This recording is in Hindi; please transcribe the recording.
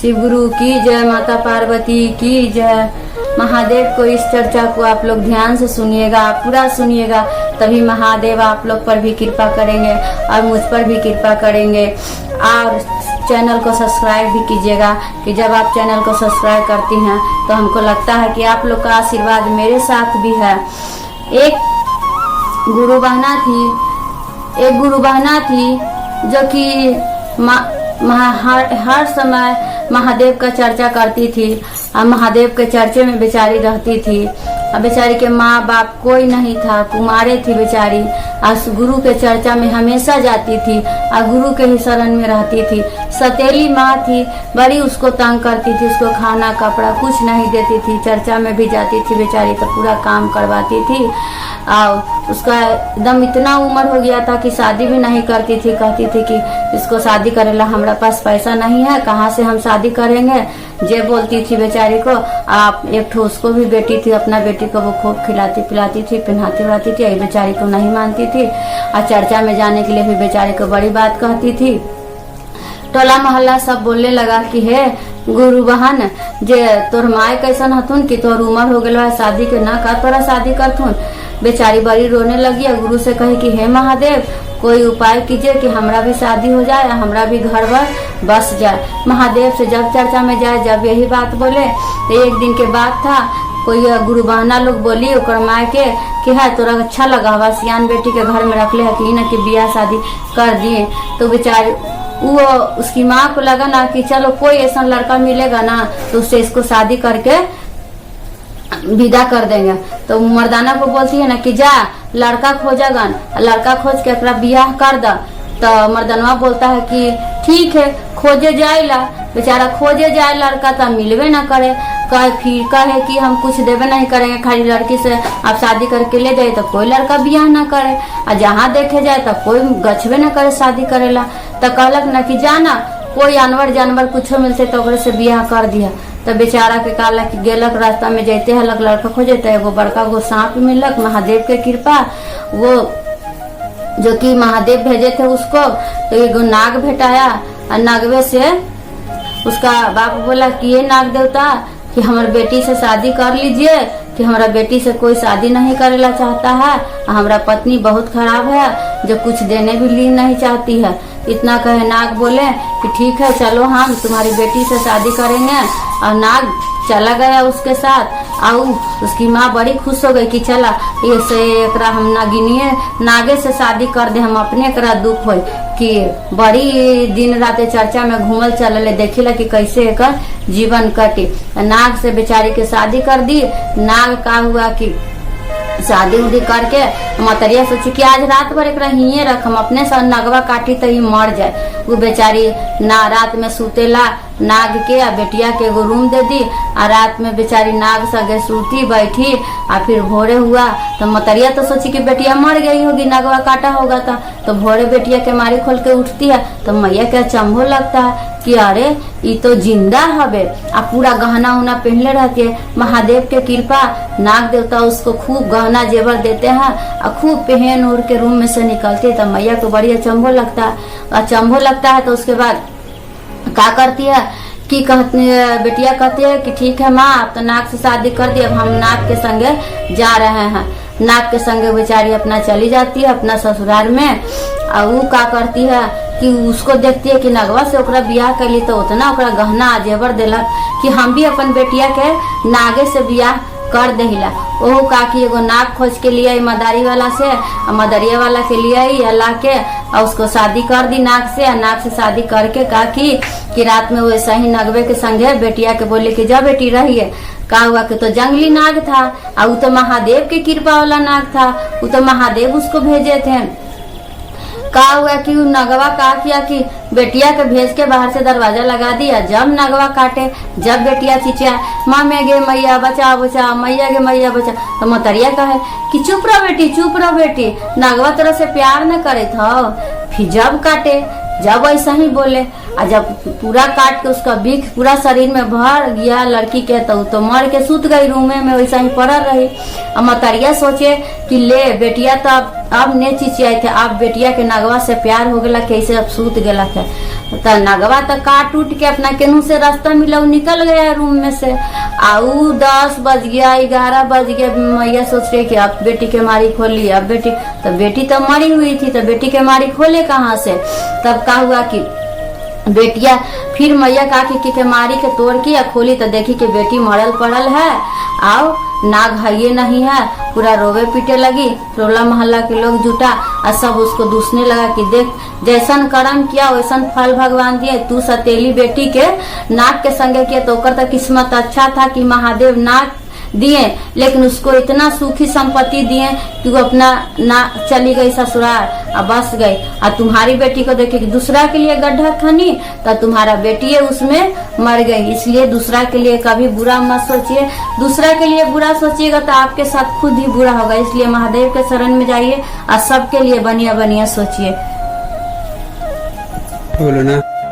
शिव गुरु की जय, माता पार्वती की जय। महादेव को इस चर्चा को आप लोग ध्यान से सुनिएगा, पूरा सुनिएगा, तभी महादेव आप लोग पर भी कृपा करेंगे और मुझ पर भी कृपा करेंगे। और चैनल को सब्सक्राइब भी कीजिएगा कि जब आप चैनल को सब्सक्राइब करती हैं तो हमको लगता है कि आप लोग का आशीर्वाद मेरे साथ भी है। एक गुरु बहना थी जो कि हर समय महादेव का चर्चा करती थी और महादेव के चर्चे में बेचारी रहती थी। और बेचारी के माँ बाप कोई नहीं था, कुमारे थी बेचारी, और गुरु के चर्चा में हमेशा जाती थी और गुरु के ही शरण में रहती थी। सतेली माँ थी, बड़ी उसको तंग करती थी, उसको खाना कपड़ा कुछ नहीं देती थी। चर्चा में भी जाती थी बेचारी तो पूरा काम करवाती थी और उसका एकदम इतना उम्र हो गया था कि शादी भी नहीं करती थी। कहती थी कि इसको शादी करेला हमारा पास पैसा नहीं है, कहाँ से हम शादी करेंगे, जे बोलती थी बेचारी को। आप एक ठो उसको भी बेटी थी, अपना बेटी को वो खूब खिलाती पिलाती थी, पहनाती उड़ाती थी, बेचारी को नहीं मानती थी और चर्चा में जाने के लिए भी बेचारी को बड़ी बात कहती थी। टोला मोहल्ला सब बोलने लगा कि हे गुरु बहन, जे तोर माए कैसन हथुन कि तोर उम्र हो गया है शादी के, ना का तोरा शादी करथुन। बेचारी बड़ी रोने लगी और गुरु से कही कि हे महादेव, कोई उपाय कीजिए कि हमरा भी शादी हो जाए, हमरा भी घर बर बस जाए। महादेव से जब चर्चा में जाए, जब यही बात बोले, तो एक दिन के बाद था, कोई गुरु बहना लोग बोली ओकर माँ के कि है तोरा अच्छा लगा हुआ सियान बेटी के घर में रख ले कि न कि बियाह शादी कर दिए। तो बेचारी वो उसकी माँ को लगा ना कि चलो कोई ऐसा लड़का मिलेगा ना तो उससे इसको शादी करके विदा कर देंगे। तो मर्दाना को बोलती है ना कि जा लड़का खोजगन, लड़का खोज के एकरा बियाह कर द। तो मर्दनवा बोलता है कि ठीक है खोजे जाएला। बेचारा खोजे जाए लड़का तो मिलवे ना करे, फिर कहे कि हम कुछ देवे नहीं करेंगे, खाली लड़की से आप शादी करके ले जाए तो कोई लड़का बियाह ना करे, और जहाँ देखे जाए तो कोई गछवे ना करे शादी करेला। तो कहलक ना कि जाना कोई जानवर कुछ मिलते तो ओकरे से बियाह कर दिया। तो बेचारा के कहलक कि गेलक रास्ता में जाते हलक लड़का खोजे तो एगो बड़का गो सांप मिलक। महादेव के कृपा वो जो कि महादेव भेजे थे उसको, तो एगो नाग भेटाया और नागवे से उसका बाप बोला कि ये नाग देवता कि हमारे बेटी से शादी कर लीजिए, कि हमारा बेटी से कोई शादी नहीं करेला चाहता है, हमारा पत्नी बहुत खराब है जो कुछ देने भी ली नहीं चाहती है। इतना कहे नाग बोले कि ठीक है चलो हम तुम्हारी बेटी से शादी करेंगे। और नाग चला गया उसके साथ। और उसकी माँ बड़ी खुश हो गई कि चला ये से एकरा हम नागिनिए नागे से शादी कर दे, हम अपने एकरा दुख हो कि बड़ी दिन रात चर्चा में घूमल चलले देखिला कि कैसे एक जीवन कटे। नाग से बेचारी के शादी कर दी। नाग का हुआ कि शादी उदी करके मतरिया सोची कि आज रात भर एक हिये रख, हम अपने से नगवा काटी तो ही मर जाए। वो बेचारी ना रात में सुतेला नाग के आ बेटिया के एगो रूम दे दी और रात में बेचारी नाग सगे सूती बैठी। और फिर भोरे हुआ तो मतरिया तो सोची कि बेटिया मर गई होगी, नगवा काटा होगा तो भोरे बेटिया के मारी खोल के उठती है तो मैया के अचंभो लगता है कि अरे ये तो जिंदा हवे। आ पूरा गहना उना पहनले रहती है। महादेव के कृपा नाग देवता उसको खूब गहना जेवर देते हैं और खूब पहन उड़ के रूम में से निकलती है। तो मैया को बड़ी अचंभो लगता है। तो उसके बाद क्या करती है कि बेटिया कहती है कि ठीक है माँ अब तो नाग से शादी कर दी, अब हम नाग के संगे जा रहे हैं। नाग के संगे बेचारी अपना चली जाती है अपना ससुराल में। और वो क्या करती है कि उसको देखती है कि नगवा से ओकरा बियाह कैली तो उतना ओकरा गहना जेवर देलक कि हम भी अपन बेटिया के नागे से बियाह कर देहिला। ओहो काकी एगो नाग खोज के लिए मदारी वाला से, मदरिया वाला के लिए अल्लाह के और उसको शादी कर दी नाग से। और नाग से शादी करके काकी कि रात में वैसा ही नगवे के संगे बेटिया के बोले कि जा बेटी रहिए। का हुआ कि तो जंगली नाग था और वो तो महादेव के कृपा वाला नाग था, वो तो महादेव उसको भेजे थे। का हुआ कि नगवा का किया कि बेटिया के भेज के बाहर से दरवाजा लगा दिया। जब नगवा काटे, जब बेटिया चिचिया माँ में गे मैया बचा बचा, मैया गे मैया बचा, तो मतरिया कहे कि चुप रहो बेटी, नगवा तरह से प्यार न करे था। फिर जब काटे, जब ऐसा ही बोले और जब पूरा काट के उसका विष पूरा शरीर में भर गया लड़की के, तो मर के सूत गई रूमे में, वैसा ही पड़ल रही। अब मतरिया सोचे कि ले बेटिया तो अब ने चिचियाई थे, अब बेटिया के नगवा से प्यार हो गया, कैसे अब सूत गला है। तो नगवा तो काट उठ के अपना केनू से रास्ता मिला निकल गया रूम में से। आऊ 10 बज गया 11 बज गया, मैया सोच रही कि अब बेटी के मारी खोली, अब बेटी तो मरी हुई थी, तो बेटी के मारी खोले कहाँ से। तब का हुआ कि बेटिया फिर मैया काकी के मारी के तोड़ के या खोली, तो देखी कि बेटी मरल पड़ल है, आओ नाग है ये नहीं है, पूरा रोवे पीटे लगी। टोला मोहल्ला के लोग जुटा और सब उसको दूसने लगा कि देख जैसन कर्म किया वैसन फल भगवान दिए, तू सतेली बेटी के नाग के संगे किया तो ओकर तो किस्मत अच्छा था कि महादेव नाग दिए, लेकिन उसको इतना सुखी संपत्ति दिए कि वो अपना ना चली गई ससुराल और बस गई। और तुम्हारी बेटी को देखे कि दूसरा के लिए गड्ढा खनी तो तुम्हारा बेटी है उसमें मर गई। इसलिए दूसरा के लिए कभी बुरा मत सोचिए, दूसरा के लिए बुरा सोचिएगा तो आपके साथ खुद ही बुरा होगा। इसलिए महादेव के शरण में जाइए और सबके लिए बढ़िया बढ़िया सोचिए। बोलो ना।